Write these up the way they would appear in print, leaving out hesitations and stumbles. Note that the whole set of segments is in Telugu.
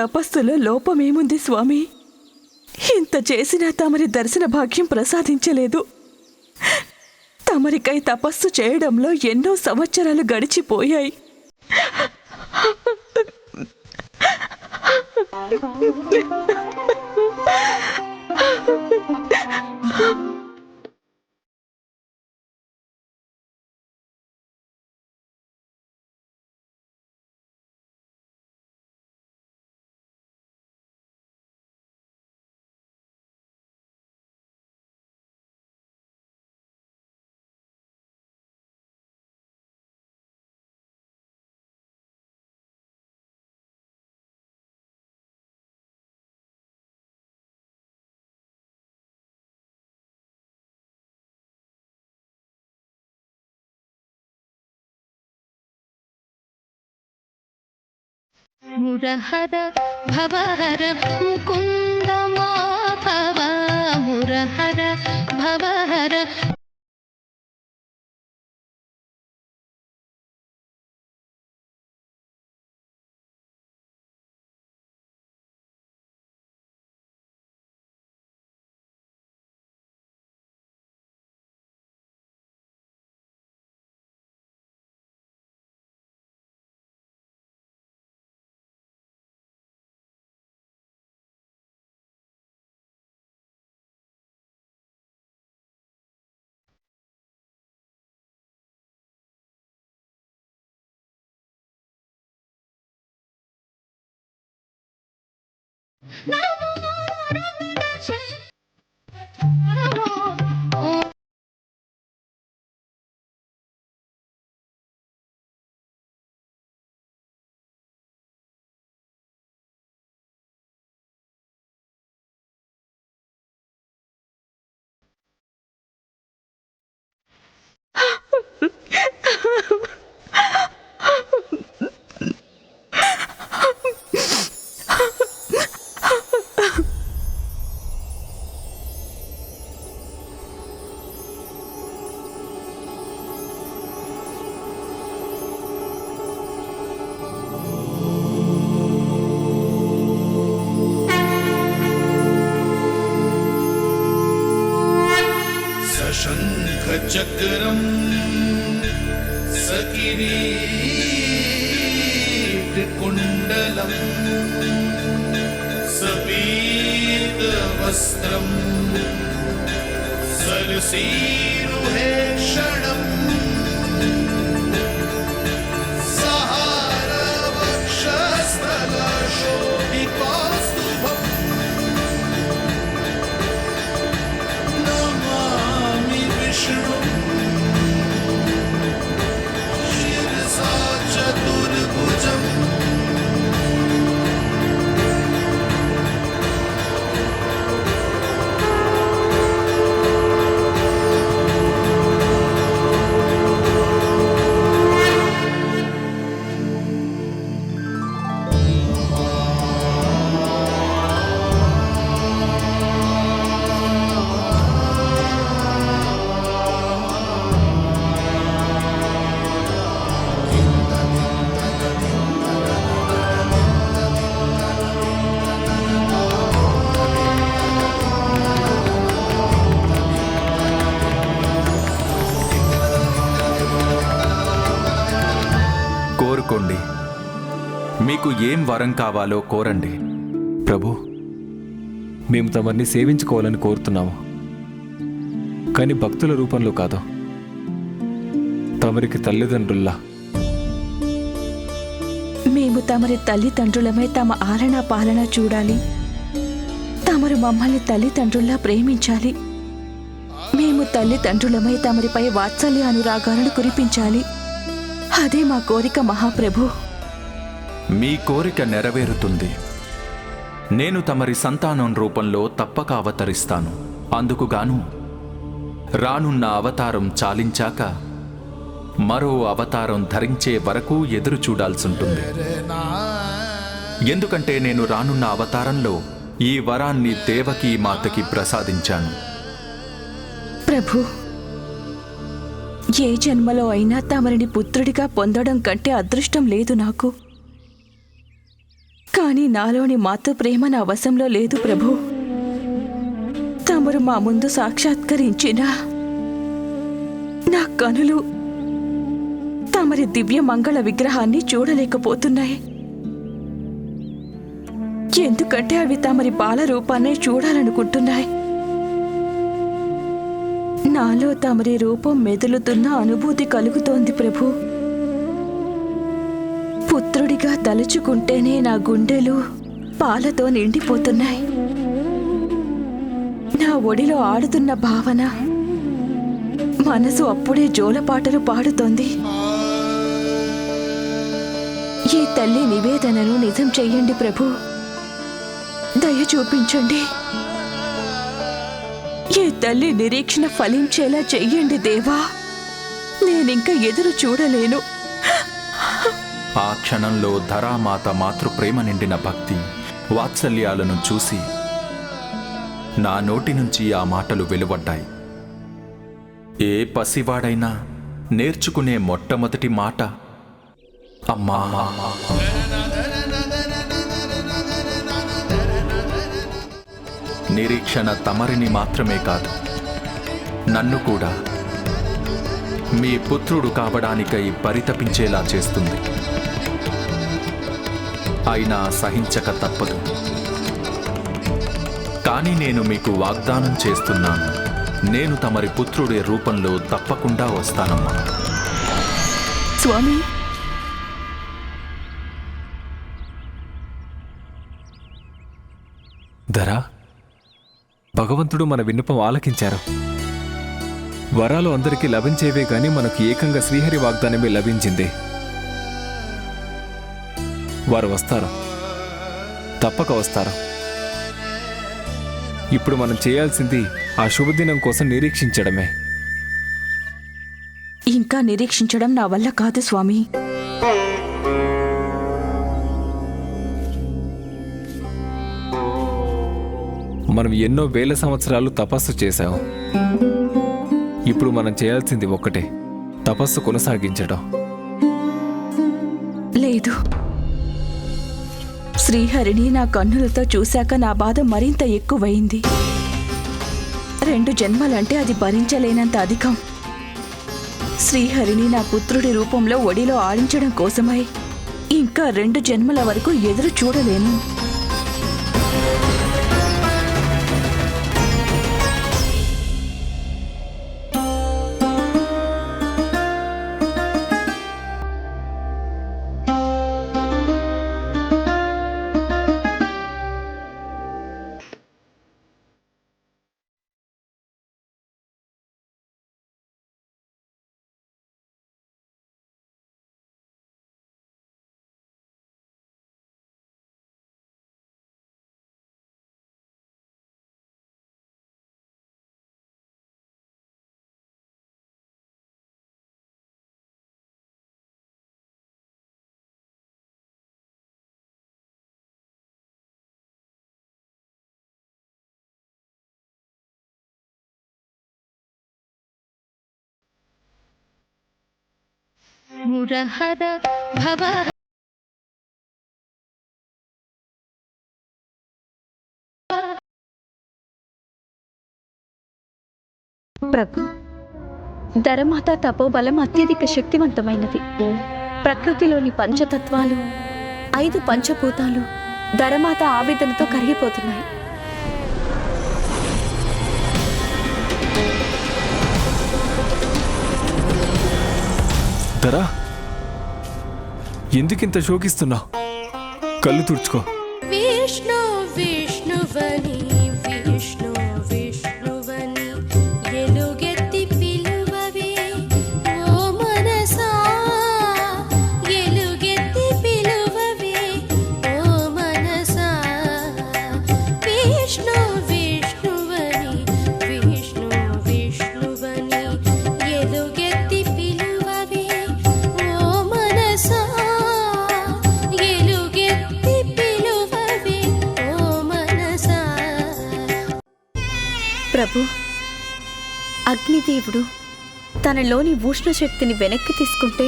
తపస్సులో లోపమేముంది స్వామి? ఇంత చేసినా తమరి దర్శన భాగ్యం ప్రసాదించలేదు. తమరికై తపస్సు చేయడంలో ఎన్నో సంవత్సరాలు గడిచిపోయాయి. మురహర భవహర ముకుంద మాధవ మురహర భవహర. चक्रम सकिरीट कुंडलम सपीत वस्त्रम सरसीरुहेक्षणम सहार वक्षस्थल शोभितौस्तुभम नमामि विष्णु शिरसा चतुर्भुजम् కోరుకోండి, మీకు ఏం వరం కావాలో కోరండి. ప్రభు, మేము తమరిని సేవించుకోవాలని కోరుతున్నాము, కానీ భక్తుల రూపంలో కాదు, తమరికి తల్లిదండ్రుల్లా. మేము తమరి తల్లిదండ్రులమై తమ ఆలనా పాలన చూడాలి. తమరు మమ్మల్ని తల్లిదండ్రుల్లా ప్రేమించాలి. మేము తల్లిదండ్రులమై తమరిపై వాత్సల్య అనురాగాలను కురిపించాలి. అదే మా కోరిక మహాప్రభు. మీ కోరిక నెరవేరుతుంది. నేను తమరి సంతానం రూపంలో తప్పక అవతరిస్తాను. అందుకుగాను రానున్న అవతారం చాలించాక మరో అవతారం ధరించే వరకు ఎదురు చూడాల్సుంటుంది. ఎందుకంటే నేను రానున్న అవతారంలో ఈ వరాన్ని దేవకీ మాతకి ప్రసాదించాను. ప్రభు, ఏ జన్మలో అయినా తమరిని పుత్రుడిగా పొందడం కంటే అదృష్టం లేదు నాకు. కానీ నాలోని మాతృ ప్రేమ నా వశంలో లేదు ప్రభు. తమరు మా ముందు సాక్షాత్కరించిన నా కనులు తమరి దివ్య మంగళ విగ్రహాన్ని చూడలేకపోతున్నాయి. ఎందుకంటే అవి తమరి బాల రూపాన్ని చూడాలనుకుంటున్నాయి. నాలో తమరి రూపం మెదులుతున్న అనుభూతి కలుగుతోంది ప్రభు. పుత్రుడిగా తలుచుకుంటేనే నా గుండెలు పాలతో నిండిపోతున్నాయి. నా ఒడిలో ఆడుతున్న భావన మనసు అప్పుడే జోలపాటలు పాడుతోంది. ఈ తల్లి నివేదనను నిజం చెయ్యండి ప్రభు. దయ చూపించండి. ఈ తల్లి నిరీక్షణ ఫలించేలా చెయ్యండి దేవా. నేనింక ఎదురు చూడలేను. ఆ క్షణంలో ధరామాత మాతృప్రేమ నిండిన భక్తి వాత్సల్యాలను చూసి నా నోటి నుంచి ఆ మాటలు వెలువడ్డాయి. ఏ పసివాడైనా నేర్చుకునే మొట్టమొదటి మాట అమ్మా. నిరీక్షణ తమరిని మాత్రమే కాదు, నన్ను కూడా మీ పుత్రుడు కావడానికై పరితపించేలా చేస్తుంది. అయినా సహించక తప్పదు. కానీ నేను మీకు వాగ్దానం చేస్తున్నాను, నేను తమరి పుత్రుడి రూపంలో తప్పకుండా వస్తానమ్మా. స్వామి, ధరా, భగవంతుడు మన విన్నపం ఆలకించారు. వరాలు అందరికీ లభించేవే గాని మనకు ఏకంగా శ్రీహరి వాగ్దానమే లభించింది. వారు వస్తారు, తప్పక వస్తారు. ఇప్పుడు మనం చేయాల్సింది ఆ శుభదినం కోసం నిరీక్షించడమే. ఇంకా నిరీక్షించడం నా వల్ల కాదు స్వామి. మనం ఎన్నో వేల సంవత్సరాలు తపస్సు చేశాం. ఇప్పుడు మనం చేయాల్సింది ఒక్కటే, తపస్సు కొనసాగించడం. లేదు, శ్రీహరిని నా కన్నులతో చూశాక నా బాధ మరింత ఎక్కువైంది. 2 జన్మలంటే అది భరించలేనంత అధికం. శ్రీహరిని నా పుత్రుడి రూపంలో ఒడిలో ఆడించడం కోసమై ఇంకా 2 జన్మల వరకు ఎదురు చూడలేను. మురహర భవ ప్రభు, ధరమాత తపోబలం అత్యధిక శక్తివంతమైనది. ప్రకృతిలోని పంచతత్వాలు, 5 పంచభూతాలు ధరమాత ఆవేదనతో కరిగిపోతున్నాయి. ధరా, ఎందుకింత శోకిస్తున్నావు? కళ్ళు తుడుచుకో. విష్ణు విష్ణువని విష్ణు విష్ణువని ఎలుగెత్తి పిలువవే ఓ మనసా, ఎలుగెత్తి పిలువవే ఓ మనసా. విష్ణు విష్ణువని విష్ణు విష్ణువని ఎలుగెత్తి పిలువవే ఓ మనసా, ఎలుగెత్తి పిలువవే ఓ మనసా. ప్రభు, అగ్నిదేవుడు తనలోని ఉష్ణశక్తిని వెనక్కి తీసుకుంటే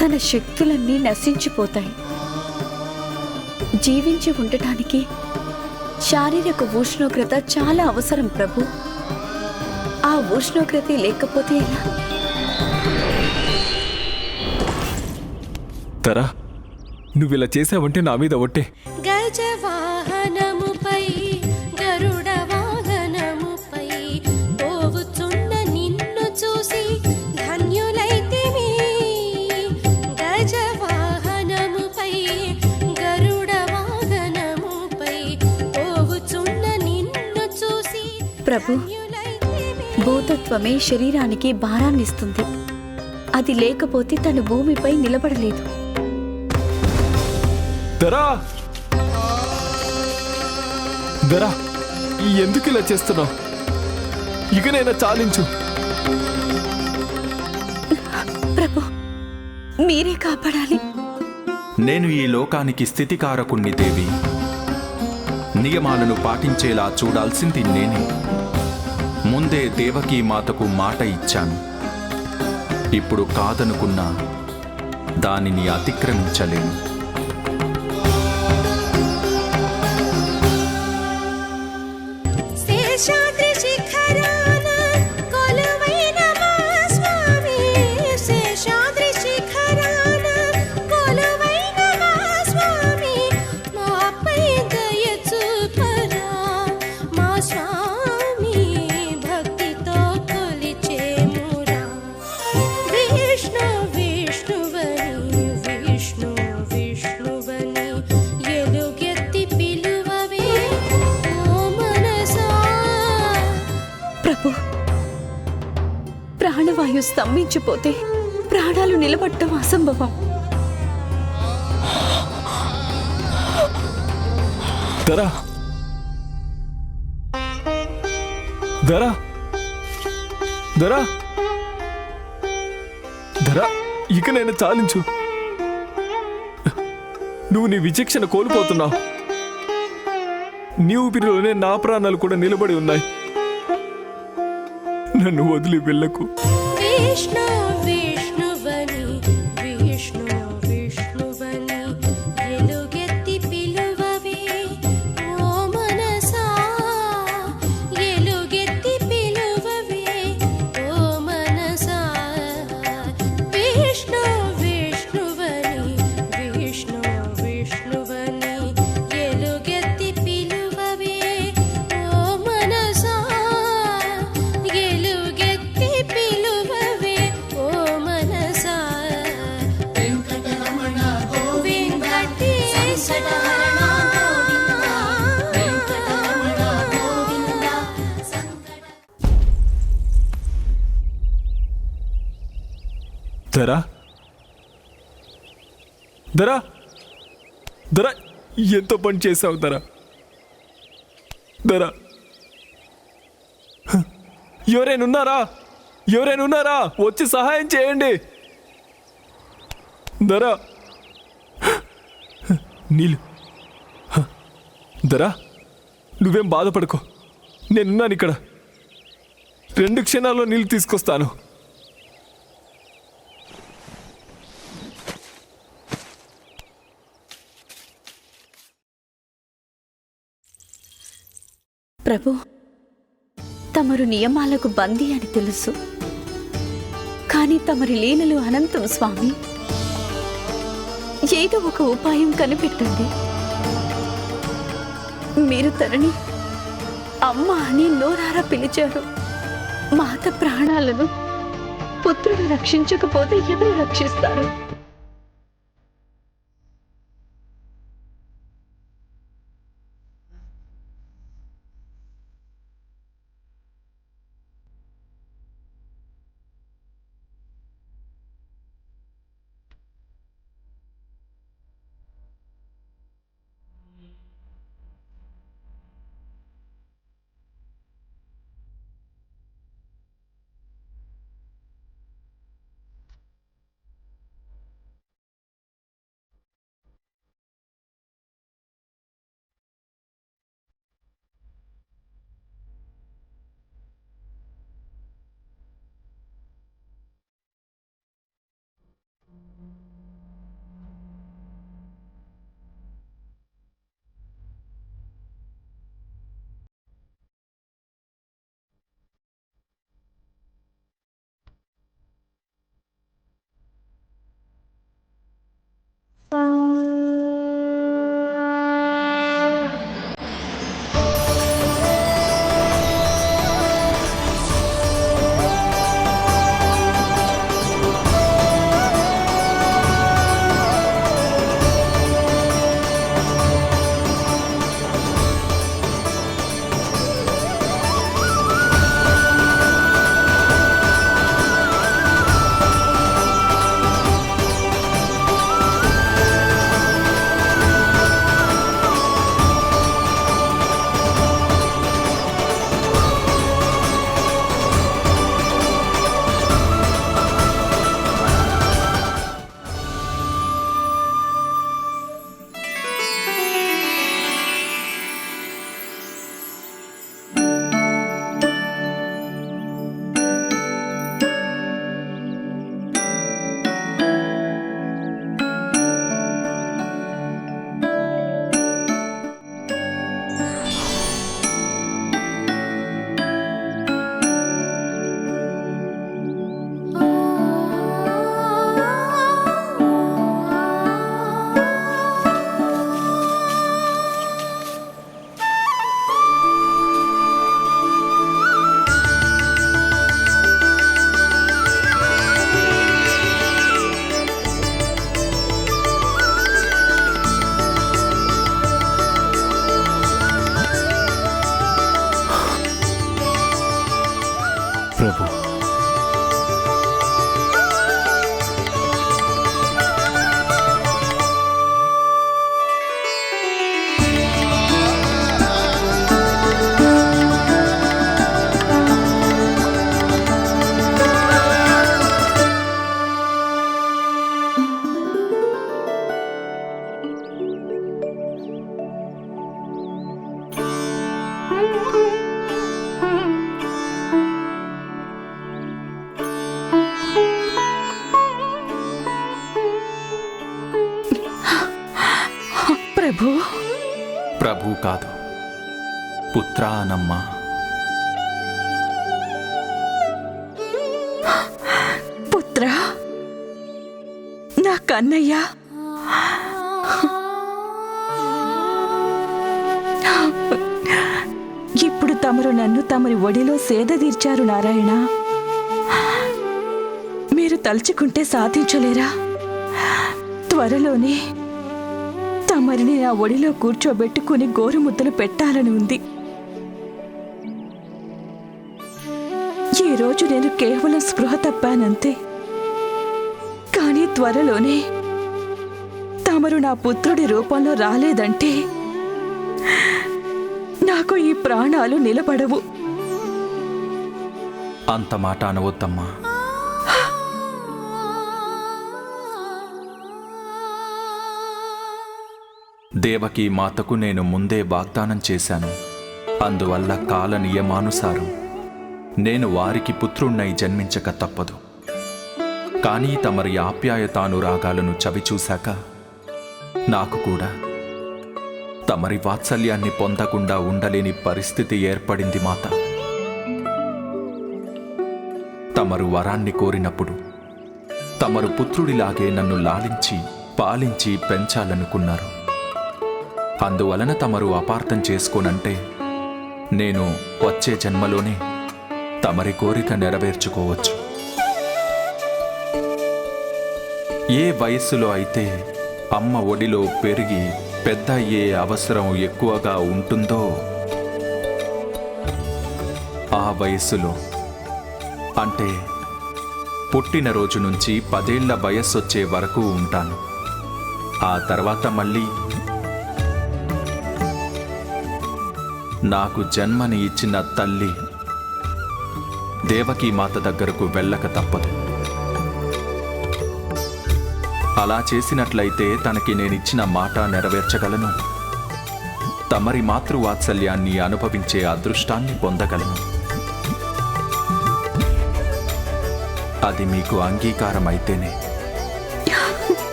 తన శక్తులన్నీ నశించిపోతాయి. జీవించి ఉండటానికి శారీరక ఉష్ణోగ్రత చాలా అవసరం ప్రభు. ఆ ఉష్ణోగ్రత లేకపోతే ఎలా? తరా, నువ్విలా చేసావంటే నా మీద ఒట్టే. గజవాహనముపై గరుడ వాహనముపై పోవుచున్న నిన్ను చూసి ధన్యులైతిమి. గజవాహనముపై గరుడ వాహనముపై పోవుచున్న నిన్ను చూసి ప్రభు, భూతత్వమే శరీరానికి భారాన్నిస్తుంది. అది లేకపోతే తను భూమిపై నిలబడలేదు. దరా, దరా, ఎందుకు ఇలా చేస్తున్నావు? ఇకనైనా చాలించు. ప్రభు, మీరే కాపాడాలి. నేను ఈ లోకానికి స్థితికారకుణ్ణి దేవి. నియమాలను పాటించేలా చూడాల్సింది నేనే. ముందే దేవకీ మాతకు మాట ఇచ్చాను. ఇప్పుడు కాదనుకున్నా దానిని అతిక్రమించలేను. శేషాద్రి శిఖరాన కొలువైన మా స్వామి. శేషాద్రి శిఖరాన కొలువైన మా స్వామి. మాపై దయ చూపరా మా స్వామి. భక్తితో కొలిచేమురా. విష్ణు విష్ణువని విష్ణు విష్ణువని ఎలుగెత్తి పిలువవే ఓ మనసా. ప్రభు, ప్రాణవాయు స్తంభించిపోతే ప్రాణాలు నిలబడటం అసంభవం. దరా, దరా, దరా, దరా, ఇకనైనా చాలించు. నువ్వు నీ విచక్షణ కోల్పోతున్నావు. నీ ఊపిరిలోనే నా ప్రాణాలు కూడా నిలబడి ఉన్నాయి. నన్ను వదిలి వెళ్ళకు. విష్ణు విష్ణువని విష్ణు విష్ణువని ఎలుగెత్తి పిలువవే ఓ మనసా. ఎలుగెత్తి పిలువవే ఓ మనసా. విష్ణు విష్ణువని విష్ణు విష్ణువని ఎలుగెత్తి పిలువవే ఓ మనసా. ఎలుగెత్తి పిలువవే ఓ మనసా. వెంకటరమణ వెంకటేశ వెంకటరమణ గోవింద. దరా, దరా, దరా, ఎంతో పని చేసావు దరా. దరా, ఎవరైనా ఉన్నారా? వచ్చి సహాయం చేయండి. దరా, నీళ్ళు. దరా, నువ్వేం బాధపడుకో, నేనున్నాను ఇక్కడ. 2 క్షణాల్లో నీళ్ళు తీసుకొస్తాను. ప్రభు, తమరు నియమాలకు బందీ అని తెలుసు. కానీ తమరి లీలలు అనంతం స్వామి. ఏదో ఒక ఉపాయం కనిపెట్టండి. మీరు తనని అమ్మ అని నోరారా పిలిచారు. మాత ప్రాణాలను పుత్రుడు రక్షించకపోతే ఎవరు రక్షిస్తారు? ప్రభు, ప్రభు కాదు, పుత్రా అనమ్మా. పుత్ర, నా కన్నయ్య. ఇప్పుడు తమరు నన్ను తమరి ఒడిలో సేద తీర్చారు నారాయణ. మీరు తలుచుకుంటే సాధించలేరా? త్వరలోనే తమరిని నా ఒడిలో కూర్చోబెట్టుకుని గోరుముద్దలు పెట్టాలని ఉంది. ఈ రోజు నేను కేవలం స్పృహ తప్పానంతే. కానీ త్వరలోనే తమరు నా పుత్రుడి రూపంలో రాలేదంటే నాకు ఈ ప్రాణాలు నిలబడవు. అంత మాట అనవద్దమ్మా. దేవకీ మాతకు నేను ముందే వాగ్దానం చేశాను. అందువల్ల కాల నియమానుసారం నేను వారికి పుత్రుణ్ణై జన్మించక తప్పదు. కానీ తమరి ఆప్యాయతానురాగాలను చవిచూశాక నాకు కూడా తమరి వాత్సల్యాన్ని పొందకుండా ఉండలేని పరిస్థితి ఏర్పడింది మాత. తమరు వరాన్ని కోరినప్పుడు తమరు పుత్రుడిలాగే నన్ను లాలించి పాలించి పెంచాలనుకున్నారు. అందువలన తమరు అపార్థం చేసుకోనంటే నేను వచ్చే జన్మలోనే తమరి కోరిక నెరవేర్చుకోవచ్చు. ఏ వయస్సులో అయితే అమ్మ ఒడిలో పెరిగి పెద్ద అయ్యే అవసరం ఎక్కువగా ఉంటుందో ఆ వయస్సులో, అంటే పుట్టినరోజు నుంచి 10 ఏళ్ల వయస్సొచ్చే వరకు ఉంటాను. ఆ తర్వాత మళ్ళీ నాకు జన్మని ఇచ్చిన తల్లి దేవకీ మాత దగ్గరకు వెళ్ళక తప్పదు. అలా చేసినట్లయితే తనకి నేనిచ్చిన మాట నెరవేర్చగలను. తమరి మాతృవాత్సల్యాన్ని అనుభవించే అదృష్టాన్ని పొందగలను. అది మీకు అంగీకారమైతేనే.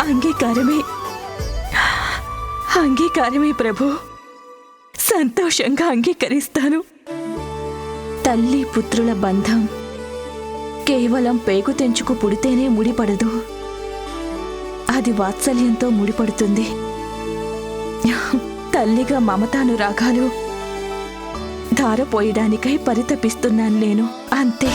అంగీకారమే, అంగీకారమే ప్రభు. సంతోషంగా అంగీకరిస్తాను. తల్లి పుత్రుల బంధం కేవలం పేగు తెంచుకు పుడితేనే ముడిపడదు. అది వాత్సల్యంతో ముడిపడుతుంది. తల్లిగా మమతానురాగాలు ధారపోయడానికై పరితపిస్తున్నాను నేను, అంతే.